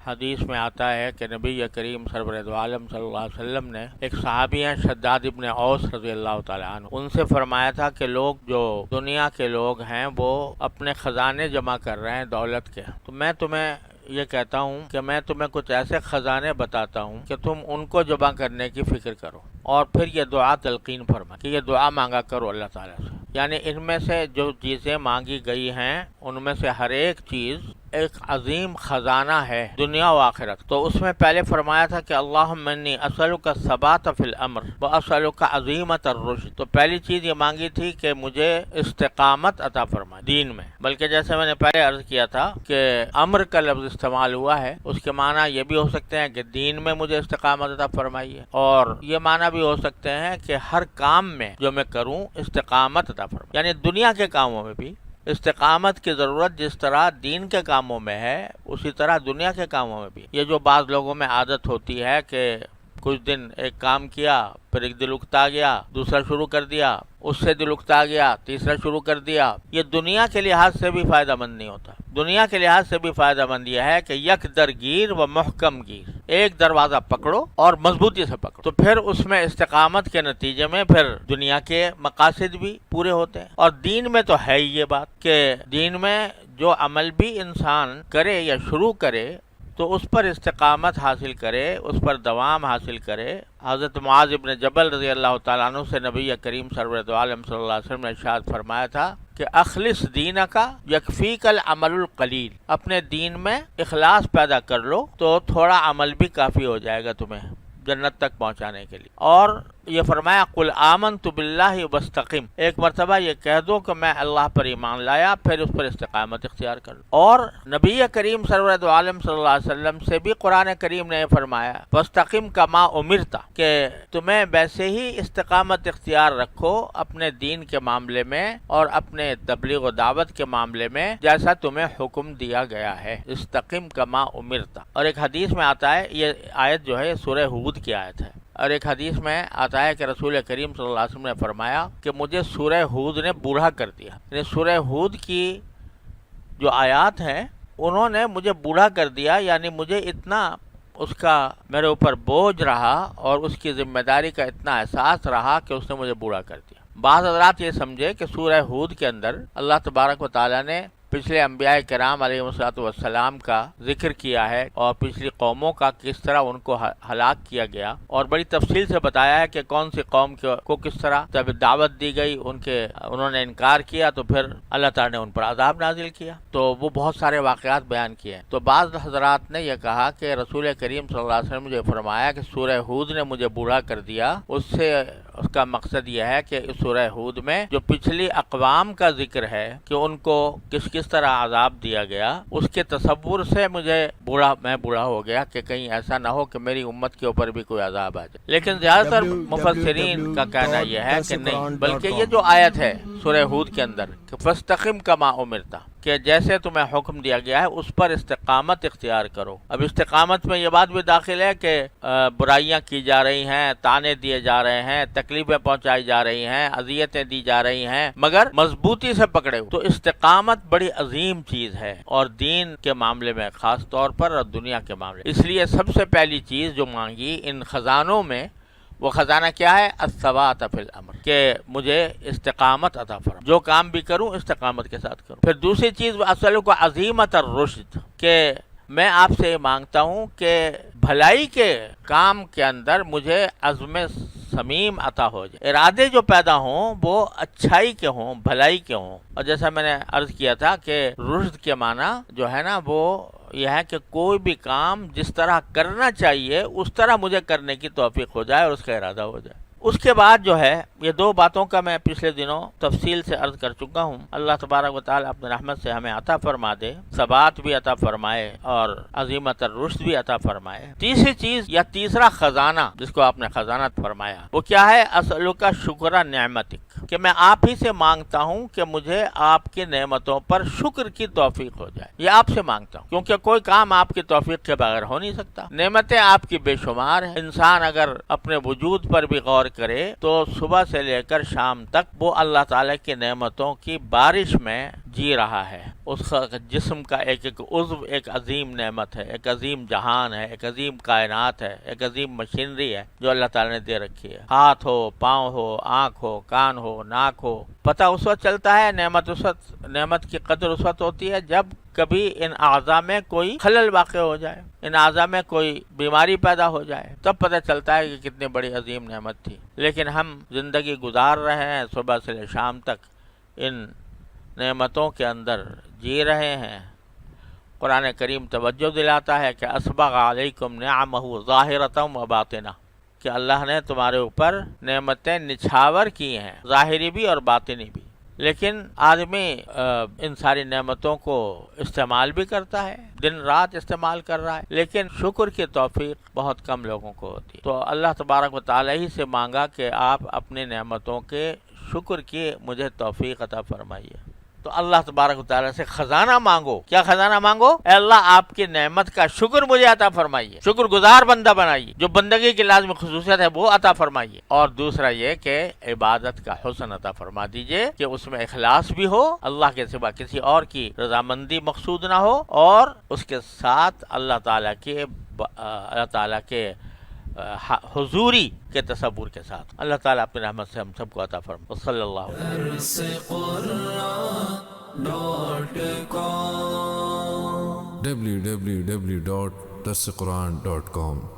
حدیث میں آتا ہے کہ نبی کریم سرور دو عالم صلی اللہ علیہ وسلم نے ایک صحابی ہیں شداد ابن اوس رضی اللہ تعالیٰ عنہ، ان سے فرمایا تھا کہ لوگ جو دنیا کے لوگ ہیں وہ اپنے خزانے جمع کر رہے ہیں دولت کے، تو میں تمہیں یہ کہتا ہوں کہ میں تمہیں کچھ ایسے خزانے بتاتا ہوں کہ تم ان کو جمع کرنے کی فکر کرو، اور پھر یہ دعا تلقین فرما کہ یہ دعا مانگا کرو اللہ تعالیٰ سے، یعنی ان میں سے جو چیزیں مانگی گئی ہیں ان میں سے ہر ایک چیز ایک عظیم خزانہ ہے دنیا و آخرت۔ تو اس میں پہلے فرمایا تھا کہ اللہم انی اسألک الثبات فی الامر واسألک عظیمت الرشد، تو پہلی چیز یہ مانگی تھی کہ مجھے استقامت عطا فرمائے دین میں، بلکہ جیسے میں نے پہلے عرض کیا تھا کہ امر کا لفظ استعمال ہوا ہے، اس کے معنی یہ بھی ہو سکتے ہیں کہ دین میں مجھے استقامت عطا فرمائیے، اور یہ معنی بھی ہو سکتے ہیں کہ ہر کام میں جو میں کروں استقامت عطا فرمائے، یعنی دنیا کے کاموں میں بھی استقامت کی ضرورت جس طرح دین کے کاموں میں ہے اسی طرح دنیا کے کاموں میں بھی۔ یہ جو بعض لوگوں میں عادت ہوتی ہے کہ کچھ دن ایک کام کیا، پھر ایک دل اکتا گیا، دوسرا شروع کر دیا، اس سے دل اکتا گیا، تیسرا شروع کر دیا، یہ دنیا کے لحاظ سے بھی فائدہ مند نہیں ہوتا۔ دنیا کے لحاظ سے بھی فائدہ مند یہ ہے کہ یک درگیر و محکم گیر، ایک دروازہ پکڑو اور مضبوطی سے پکڑو، تو پھر اس میں استقامت کے نتیجے میں پھر دنیا کے مقاصد بھی پورے ہوتے ہیں۔ اور دین میں تو ہے ہی یہ بات کہ دین میں جو عمل بھی انسان کرے یا شروع کرے تو اس پر استقامت حاصل کرے، اس پر دوام حاصل کرے۔ حضرت معاذ ابن جبل رضی اللہ تعالیٰ عنہ سے نبی کریم سرور دو عالم صلی اللہ علیہ وسلم نے ارشاد فرمایا تھا کہ اخلص دینک یکفیک العمل القلیل، اپنے دین میں اخلاص پیدا کر لو تو تھوڑا عمل بھی کافی ہو جائے گا تمہیں جنت تک پہنچانے کے لیے۔ اور یہ فرمایا قل آمنت باللہ واستقم، ایک مرتبہ یہ کہہ دو کہ میں اللہ پر ایمان لایا، پھر اس پر استقامت اختیار کر لو۔ اور نبی کریم سرور دو عالم صلی اللہ علیہ وسلم سے بھی قرآن کریم نے یہ فرمایا واستقم کما امرت، کہ تمہیں ویسے ہی استقامت اختیار رکھو اپنے دین کے معاملے میں اور اپنے تبلیغ و دعوت کے معاملے میں جیسا تمہیں حکم دیا گیا ہے، استقم کما امرت۔ اور ایک حدیث میں آتا ہے، یہ آیت جو ہے سورہ ہود کی آیت ہے، اور ایک حدیث میں آتا ہے کہ رسول کریم صلی اللہ علیہ وسلم نے فرمایا کہ مجھے سورہ ہود نے بوڑھا کر دیا، یعنی سورہ ہود کی جو آیات ہیں انہوں نے مجھے بوڑھا کر دیا، یعنی مجھے اتنا اس کا میرے اوپر بوجھ رہا اور اس کی ذمہ داری کا اتنا احساس رہا کہ اس نے مجھے بوڑھا کر دیا۔ بعض حضرات یہ سمجھے کہ سورہ ہود کے اندر اللہ تبارک و تعالیٰ نے پچھلے انبیاء کرام علیہ والسلام کا ذکر کیا ہے اور پچھلی قوموں کا کس طرح ان کو ہلاک کیا گیا، اور بڑی تفصیل سے بتایا ہے کہ کون سی قوم کو کس طرح جب دعوت دی گئی انہوں نے انکار کیا تو پھر اللہ تعالیٰ نے ان پر عذاب نازل کیا، تو وہ بہت سارے واقعات بیان کیے۔ تو بعض حضرات نے یہ کہا کہ رسول کریم صلی اللہ علیہ وسلم نے جو فرمایا کہ سورہ ہود نے مجھے بوڑھا کر دیا، اس کا مقصد یہ ہے کہ اس سورہ ہود میں جو پچھلی اقوام کا ذکر ہے کہ ان کو کس طرح عذاب دیا گیا، اس کے تصور سے میں بوڑھا ہو گیا کہ کہیں ایسا نہ ہو کہ میری امت کے اوپر بھی کوئی عذاب آ جائے۔ لیکن زیادہ تر مفسرین کا کہنا یہ ہے کہ نہیں، بلکہ یہ جو آیت ہے سورہ ہود کے اندر کہ فاستقم کما امرت، کہ جیسے تمہیں حکم دیا گیا ہے اس پر استقامت اختیار کرو۔ اب استقامت میں یہ بات بھی داخل ہے کہ برائیاں کی جا رہی ہیں، طعنے دیے جا رہے ہیں، تکلیفیں پہنچائی جا رہی ہیں، اذیتیں دی جا رہی ہیں، مگر مضبوطی سے پکڑے ہو۔ تو استقامت بڑی عظیم چیز ہے، اور دین کے معاملے میں خاص طور پر اور دنیا کے معاملے، اس لیے سب سے پہلی چیز جو مانگی ان خزانوں میں، وہ خزانہ کیا ہے؟ الثبات فی الامر، کہ مجھے استقامت عطا فرما، جو کام بھی کروں استقامت کے ساتھ کروں۔ پھر دوسری چیز اسألک عظیمت الرشد، کہ میں آپ سے مانگتا ہوں کہ بھلائی کے کام کے اندر مجھے عزم صمیم عطا ہو جائے، ارادے جو پیدا ہوں وہ اچھائی کے ہوں، بھلائی کے ہوں۔ اور جیسا میں نے عرض کیا تھا کہ رشد کے معنی جو ہے نا وہ یہ ہے کہ کوئی بھی کام جس طرح کرنا چاہیے اس طرح مجھے کرنے کی توفیق ہو جائے اور اس کا ارادہ ہو جائے۔ اس کے بعد جو ہے یہ دو باتوں کا میں پچھلے دنوں تفصیل سے عرض کر چکا ہوں، اللہ تبارک و تعالیٰ اپنے رحمت سے ہمیں عطا فرما دے، ثبات بھی عطا فرمائے اور عظیمت الرشد بھی عطا فرمائے۔ تیسری چیز یا تیسرا خزانہ جس کو آپ نے خزانہ فرمایا وہ کیا ہے؟ اسألک شکر نعمتک، کہ میں آپ ہی سے مانگتا ہوں کہ مجھے آپ کی نعمتوں پر شکر کی توفیق ہو جائے، یہ آپ سے مانگتا ہوں، کیونکہ کوئی کام آپ کی توفیق کے بغیر ہو نہیں سکتا۔ نعمتیں آپ کی بے شمار ہیں، انسان اگر اپنے وجود پر بھی غور کرے تو صبح سے لے کر شام تک وہ اللہ تعالیٰ کی نعمتوں کی بارش میں جی رہا ہے، اس کا جسم کا ایک ایک عضو ایک عظیم نعمت ہے، ایک عظیم جہان ہے، ایک عظیم کائنات ہے، ایک عظیم مشینری ہے جو اللہ تعالیٰ نے دے رکھی ہے۔ ہاتھ ہو، پاؤں ہو، آنکھ ہو، کان ہو، ناک ہو، پتہ اس وقت چلتا ہے نعمت کی قدر اس وقت ہوتی ہے جب کبھی ان اعضاء میں کوئی خلل واقع ہو جائے، ان اعضاء میں کوئی بیماری پیدا ہو جائے، تب پتہ چلتا ہے کہ کتنی بڑی عظیم نعمت تھی۔ لیکن ہم زندگی گزار رہے ہیں، صبح سے لے شام تک ان نعمتوں کے اندر جی رہے ہیں۔ قرآن کریم توجہ دلاتا ہے کہ اسبغ علیکم نعمہ ظاہرۃ و باطنہ، کہ اللہ نے تمہارے اوپر نعمتیں نچھاور کی ہیں، ظاہری بھی اور باطنی بھی۔ لیکن آدمی ان ساری نعمتوں کو استعمال بھی کرتا ہے، دن رات استعمال کر رہا ہے، لیکن شکر کی توفیق بہت کم لوگوں کو ہوتی ہے۔ تو اللہ تبارک و تعالیٰ ہی سے مانگا کہ آپ اپنی نعمتوں کے شکر کی مجھے توفیق عطا فرمائیے۔ تو اللہ تبارک و تعالیٰ سے خزانہ مانگو۔ کیا خزانہ مانگو؟ اے اللہ آپ کی نعمت کا شکر مجھے عطا فرمائیے، شکر گزار بندہ بنائیے، جو بندگی کی لازمی خصوصیت ہے وہ عطا فرمائیے۔ اور دوسرا یہ کہ عبادت کا حسن عطا فرما دیجئے کہ اس میں اخلاص بھی ہو، اللہ کے سوا کسی اور کی رضامندی مقصود نہ ہو، اور اس کے ساتھ اللہ تعالیٰ کے حضوری کے تصور کے ساتھ۔ اللہ تعالیٰ اپنی رحمت سے ہم سب کو عطا فرمائے۔ صلی اللہ علیہ www.darsequran.com